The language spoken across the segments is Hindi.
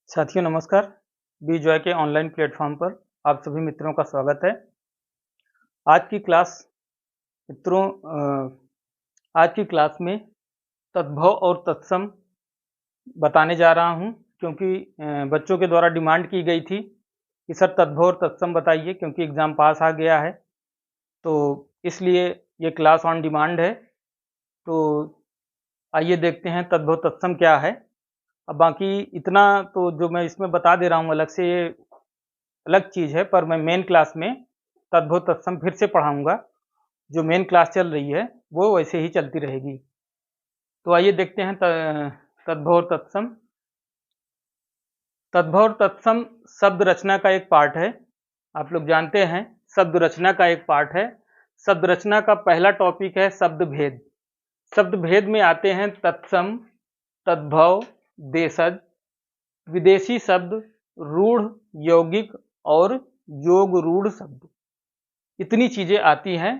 साथियों नमस्कार। बी जॉय के ऑनलाइन प्लेटफॉर्म पर आप सभी मित्रों का स्वागत है। आज की क्लास मित्रों आज की क्लास में तद्भव और तत्सम बताने जा रहा हूं, क्योंकि बच्चों के द्वारा डिमांड की गई थी कि सर तद्भव और तत्सम बताइए, क्योंकि एग्ज़ाम पास आ गया है, तो इसलिए ये क्लास ऑन डिमांड है। तो आइए देखते हैं तद्भव तत्सम क्या है। अब बाकी इतना तो जो मैं इसमें बता दे रहा हूँ अलग से, ये अलग चीज़ है, पर मैं मेन क्लास में तद्भव तत्सम फिर से पढ़ाऊँगा। जो मेन क्लास चल रही है वो वैसे ही चलती रहेगी। तो आइए देखते हैं तद्भव और तत्सम। तद्भव और तत्सम शब्द रचना का एक पार्ट है। आप लोग जानते हैं शब्द रचना का एक पार्ट है। शब्द रचना का पहला टॉपिक है शब्द भेद। शब्द भेद में आते हैं तत्सम, तद्भव, देशज, विदेशी शब्द, रूढ़, यौगिक और योग रूढ़ शब्द। इतनी चीजें आती हैं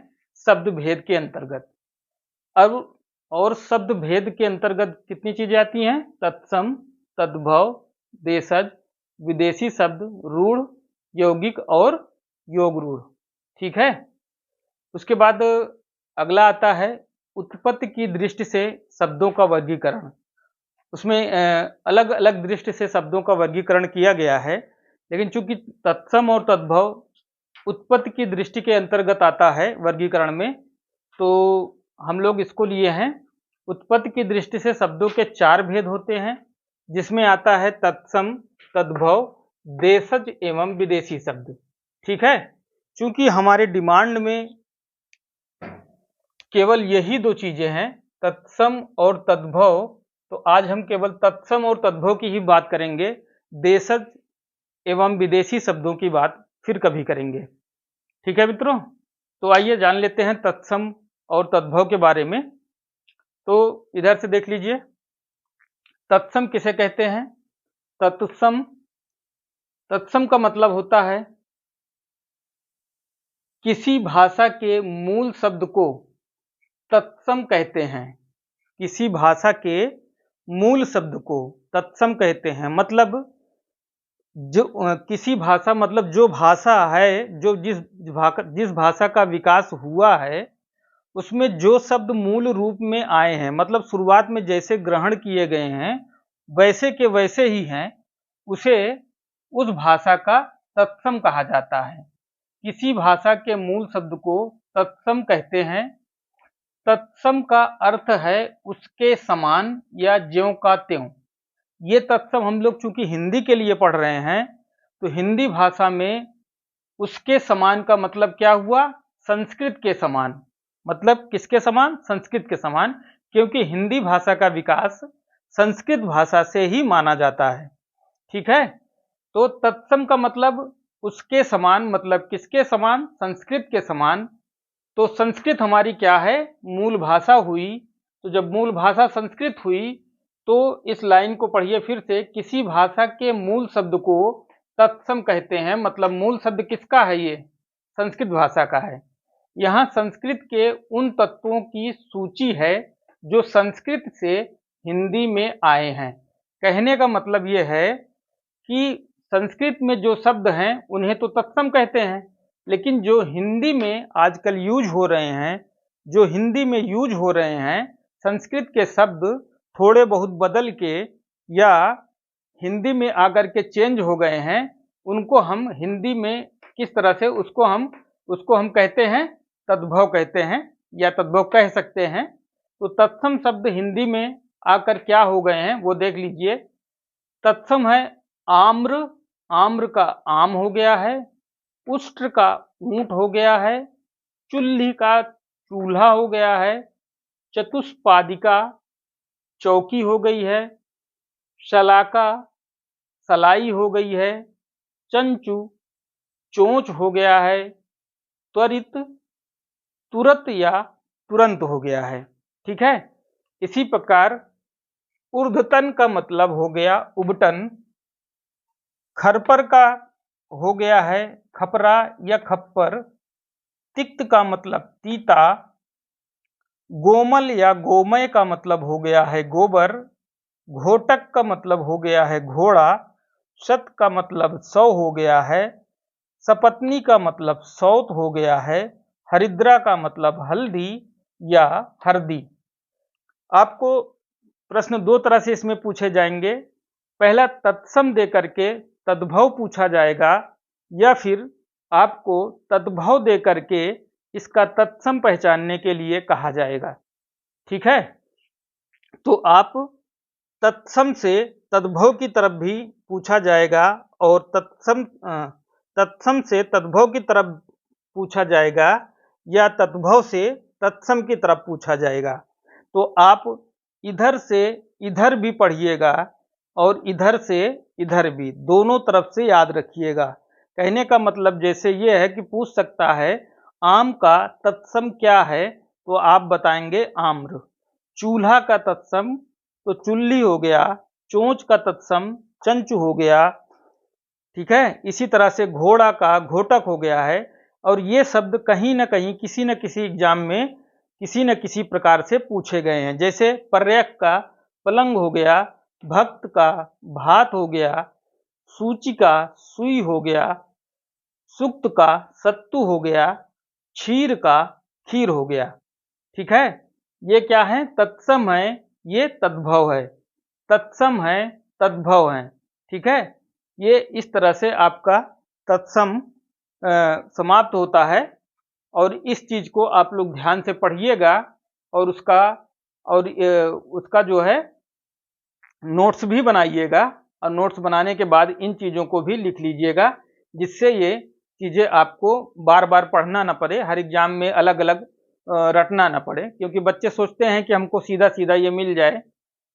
शब्द भेद के अंतर्गत। अब और शब्द भेद के अंतर्गत कितनी चीजें आती हैं? तत्सम, तद्भव, देशज, विदेशी शब्द, रूढ़, यौगिक और योग रूढ़। ठीक है। उसके बाद अगला आता है उत्पत्ति की दृष्टि से शब्दों का वर्गीकरण। उसमें अलग अलग दृष्टि से शब्दों का वर्गीकरण किया गया है, लेकिन चूंकि तत्सम और तद्भव उत्पत्ति की दृष्टि के अंतर्गत आता है वर्गीकरण में, तो हम लोग इसको लिए हैं। उत्पत्ति की दृष्टि से शब्दों के 4 भेद होते हैं, जिसमें आता है तत्सम, तद्भव, देशज एवं विदेशी शब्द। ठीक है। चूंकि हमारे डिमांड में केवल यही 2 चीजें हैं, तत्सम और तद्भव, तो आज हम केवल तत्सम और तद्भव की ही बात करेंगे। देशज एवं विदेशी शब्दों की बात फिर कभी करेंगे। ठीक है मित्रों। तो आइए जान लेते हैं तत्सम और तद्भव के बारे में। तो इधर से देख लीजिए, तत्सम किसे कहते हैं? तत्सम तत्सम का मतलब होता है किसी भाषा के मूल शब्द को तत्सम कहते हैं। किसी भाषा के मूल शब्द को तत्सम कहते हैं। मतलब जो किसी भाषा, मतलब जो भाषा है, जो जिस भाषा का विकास हुआ है, उसमें जो शब्द मूल रूप में आए हैं, मतलब शुरुआत में जैसे ग्रहण किए गए हैं वैसे के वैसे ही हैं, उसे उस भाषा का तत्सम कहा जाता है। किसी भाषा के मूल शब्द को तत्सम कहते हैं। तत्सम का अर्थ है उसके समान या ज्यों का त्यों। ये तत्सम हम लोग चूंकि हिंदी के लिए पढ़ रहे हैं, तो हिंदी भाषा में उसके समान का मतलब क्या हुआ? संस्कृत के समान। मतलब किसके समान? संस्कृत के समान, क्योंकि हिंदी भाषा का विकास संस्कृत भाषा से ही माना जाता है। ठीक है। तो तत्सम का मतलब उसके समान, मतलब किसके समान? संस्कृत के समान। तो संस्कृत हमारी क्या है? मूल भाषा हुई। तो जब मूल भाषा संस्कृत हुई, तो इस लाइन को पढ़िए फिर से, किसी भाषा के मूल शब्द को तत्सम कहते हैं। मतलब मूल शब्द किसका है? ये संस्कृत भाषा का है। यहाँ संस्कृत के उन तत्वों की सूची है जो संस्कृत से हिंदी में आए हैं। कहने का मतलब ये है कि संस्कृत में जो शब्द हैं उन्हें तो तत्सम कहते हैं, लेकिन जो हिंदी में आजकल यूज हो रहे हैं, जो हिंदी में यूज हो रहे हैं, संस्कृत के शब्द थोड़े बहुत बदल के या हिंदी में आकर के चेंज हो गए हैं, उनको हम हिंदी में किस तरह से उसको हम कहते हैं तद्भव कहते हैं, या तद्भव कह सकते हैं। तो तत्सम शब्द हिंदी में आकर क्या हो गए हैं वो देख लीजिए। तत्सम है आम्र, आम्र का आम हो गया है। उष्ट्र का ऊंट हो गया है। चुल्ही का चूल्हा हो गया है। चतुष्पादिका चौकी हो गई है। शलाका सलाई हो गई है। चंचू चोंच हो गया है। त्वरित तुरत या तुरंत हो गया है। ठीक है। इसी प्रकार ऊर्ध्वतन का मतलब हो गया उबटन। खरपर का हो गया है खपरा या खप्पर। तिक्त का मतलब तीता। गोमल या गोमय का मतलब हो गया है गोबर। घोटक का मतलब हो गया है घोड़ा। शत का मतलब 100 हो गया है, सपत्नी का मतलब सौत हो गया है, हरिद्रा का मतलब हल्दी या हरदी। आपको प्रश्न दो तरह से इसमें पूछे जाएंगे। पहला तत्सम दे करके तद्भव पूछा जाएगा, या फिर आपको तद्भव दे करके इसका तत्सम पहचानने के लिए कहा जाएगा। ठीक है, तो आप तत्सम से तद्भव की तरफ भी पूछा जाएगा और तत्सम से तद्भव की तरफ पूछा जाएगा, या तद्भव से तत्सम की तरफ पूछा जाएगा। तो आप इधर से इधर भी पढ़िएगा और इधर से इधर भी, दोनों तरफ से याद रखिएगा। कहने का मतलब जैसे ये है कि पूछ सकता है आम का तत्सम क्या है, तो आप बताएंगे आम्र। चूल्हा का तत्सम तो चुल्ली हो गया, चोंच का तत्सम चंचु हो गया। ठीक है, इसी तरह से घोड़ा का घोटक हो गया है। और ये शब्द कहीं ना कहीं किसी न किसी एग्जाम में किसी न किसी प्रकार से पूछे गए हैं। जैसे पर्यक का पलंग हो गया, भक्त का भात हो गया, सूची का सुई हो गया, सुक्त का सत्तू हो गया, क्षीर का खीर हो गया। ठीक है, ये क्या है? तत्सम है, ये तद्भव है। तत्सम है, तद्भव है। ठीक है, ये इस तरह से आपका तत्सम समाप्त होता है। और इस चीज को आप लोग ध्यान से पढ़िएगा और उसका जो है नोट्स भी बनाइएगा, और नोट्स बनाने के बाद इन चीजों को भी लिख लीजिएगा, जिससे ये चीजें आपको बार बार पढ़ना ना पड़े, हर एग्जाम में अलग अलग रटना ना पड़े। क्योंकि बच्चे सोचते हैं कि हमको सीधा सीधा ये मिल जाए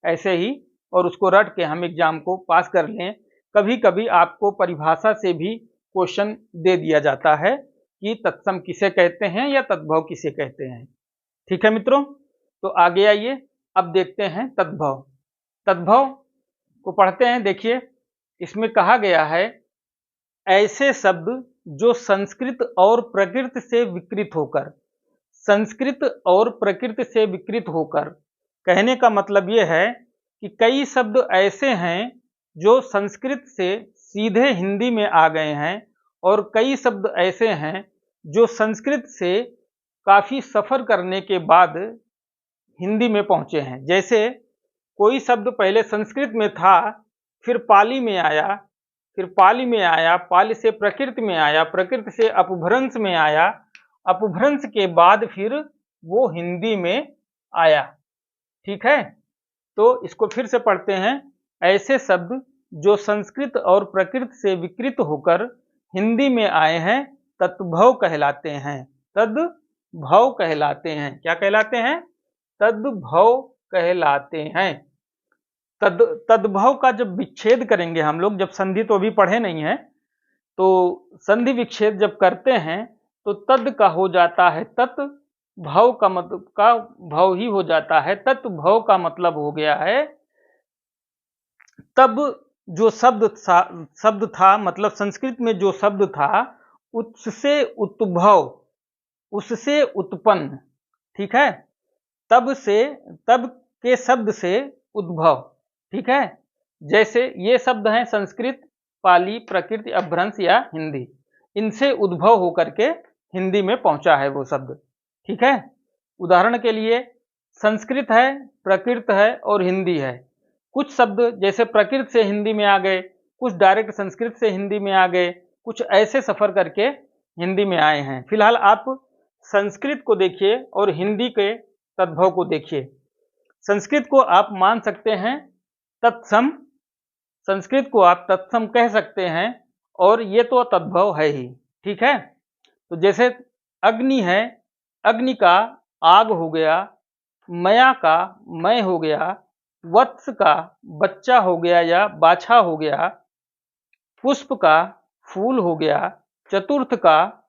ऐसे ही, और उसको रट के हम एग्जाम को पास कर लें। कभी कभी आपको परिभाषा से भी क्वेश्चन दे दिया जाता है कि तत्सम किसे कहते हैं या तद्भव किसे कहते हैं। ठीक है मित्रों, तो आगे आइए, अब देखते हैं तद्भव। तद्भव को पढ़ते हैं। देखिए, इसमें कहा गया है ऐसे शब्द जो संस्कृत और प्रकृत से विकृत होकर, संस्कृत और प्रकृत से विकृत होकर, कहने का मतलब यह है कि कई शब्द ऐसे हैं जो संस्कृत से सीधे हिंदी में आ गए हैं, और कई शब्द ऐसे हैं जो संस्कृत से काफी सफर करने के बाद हिंदी में पहुंचे हैं। जैसे कोई शब्द पहले संस्कृत में था, फिर पाली में आया, फिर पाली में आया, पाली से प्रकृत में आया, प्रकृत से अपभ्रंश में आया, अपभ्रंश के बाद फिर वो हिंदी में आया। ठीक है, तो इसको फिर से पढ़ते हैं। ऐसे शब्द जो संस्कृत और प्रकृत से विकृत होकर हिंदी में आए हैं तद्भव कहलाते हैं। तद्भव कहलाते हैं। क्या कहलाते हैं? तद्भव कहलाते हैं। तद्भव का जब विच्छेद करेंगे हम लोग, जब संधि तो अभी पढ़े नहीं है, तो संधि विच्छेद जब करते हैं तो तद का हो जाता है तत्, भव का मतलब का भव ही हो जाता है। तत्भव का मतलब हो गया है तब जो शब्द था, मतलब संस्कृत में जो शब्द था उससे उद्भव, उससे उत्पन्न। ठीक है, तब के शब्द से उद्भव। ठीक है, जैसे ये शब्द हैं संस्कृत, पाली, प्रकृत, अपभ्रंश या हिंदी, इनसे उद्भव होकर के हिंदी में पहुंचा है वो शब्द। ठीक है, उदाहरण के लिए संस्कृत है, प्रकृत है और हिंदी है। कुछ शब्द जैसे प्रकृत से हिंदी में आ गए, कुछ डायरेक्ट संस्कृत से हिंदी में आ गए, कुछ ऐसे सफर करके हिंदी में आए हैं। फिलहाल आप संस्कृत को देखिए और हिंदी के तद्भव को देखिए। संस्कृत को आप मान सकते हैं तत्सम, संस्कृत को आप तत्सम कह सकते हैं, और ये तो तद्भव है ही। ठीक है, तो जैसे अग्नि है, अग्नि का आग हो गया, मया का मय हो गया, वत्स का बच्चा हो गया या बाछा हो गया, पुष्प का फूल हो गया, चतुर्थ का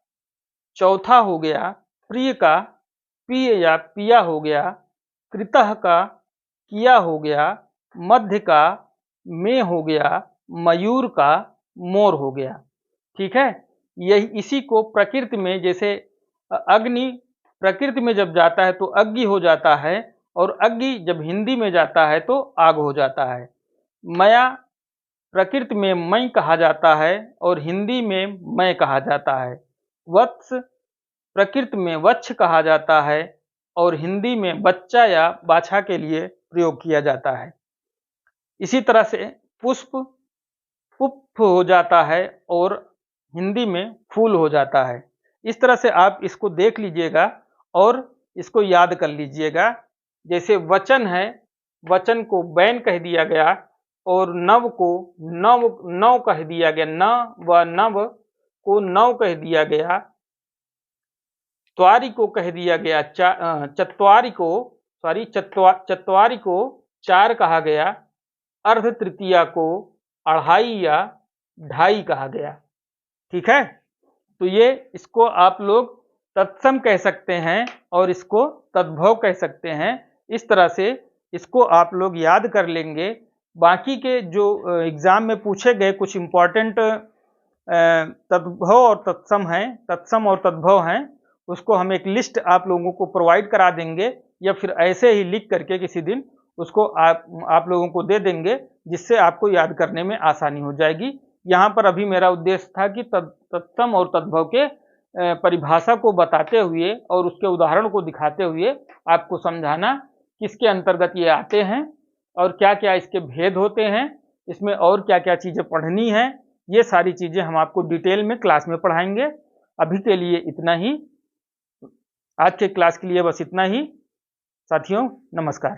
चौथा हो गया, प्रिय का पिय या पिया हो गया, कृतः का किया हो गया, मध्य का में हो गया, मयूर का मोर हो गया। ठीक है, यही इसी को प्रकृति में, जैसे अग्नि प्रकृति में जब जाता है तो अग्नि हो जाता है, और अग्नि जब हिंदी में जाता है तो आग हो जाता है। मया प्रकृति में मैं कहा जाता है और हिंदी में मैं कहा जाता है। वत्स प्रकृति में वत्स कहा जाता है और हिंदी में बच्चा या बाछा के लिए प्रयोग किया जाता है। इसी तरह से पुष्प पुष्प हो जाता है और हिंदी में फूल हो जाता है। इस तरह से आप इसको देख लीजिएगा और इसको याद कर लीजिएगा। जैसे वचन है, वचन को बैन कह दिया गया और नव को नव कह दिया गया, न व नव को नव कह दिया गया, त्वारी को कह दिया गया, चत्वारी को चार कहा गया, अर्ध तृतीया को अढ़ाई या ढाई कहा गया। ठीक है, तो ये इसको आप लोग तत्सम कह सकते हैं और इसको तद्भव कह सकते हैं। इस तरह से इसको आप लोग याद कर लेंगे। बाकी के जो एग्जाम में पूछे गए कुछ इम्पोर्टेंट तद्भव और तत्सम हैं, तत्सम और तद्भव हैं, उसको हम एक लिस्ट आप लोगों को प्रोवाइड करा देंगे या फिर ऐसे ही लिख करके किसी दिन उसको आप लोगों को दे देंगे, जिससे आपको याद करने में आसानी हो जाएगी। यहाँ पर अभी मेरा उद्देश्य था कि तत्सम और तद्भव के परिभाषा को बताते हुए और उसके उदाहरण को दिखाते हुए आपको समझाना किसके अंतर्गत ये आते हैं और क्या क्या इसके भेद होते हैं, इसमें और क्या क्या चीज़ें पढ़नी है, ये सारी चीज़ें हम आपको डिटेल में क्लास में पढ़ाएंगे। अभी के लिए इतना ही, आज के क्लास के लिए बस इतना ही। साथियों नमस्कार।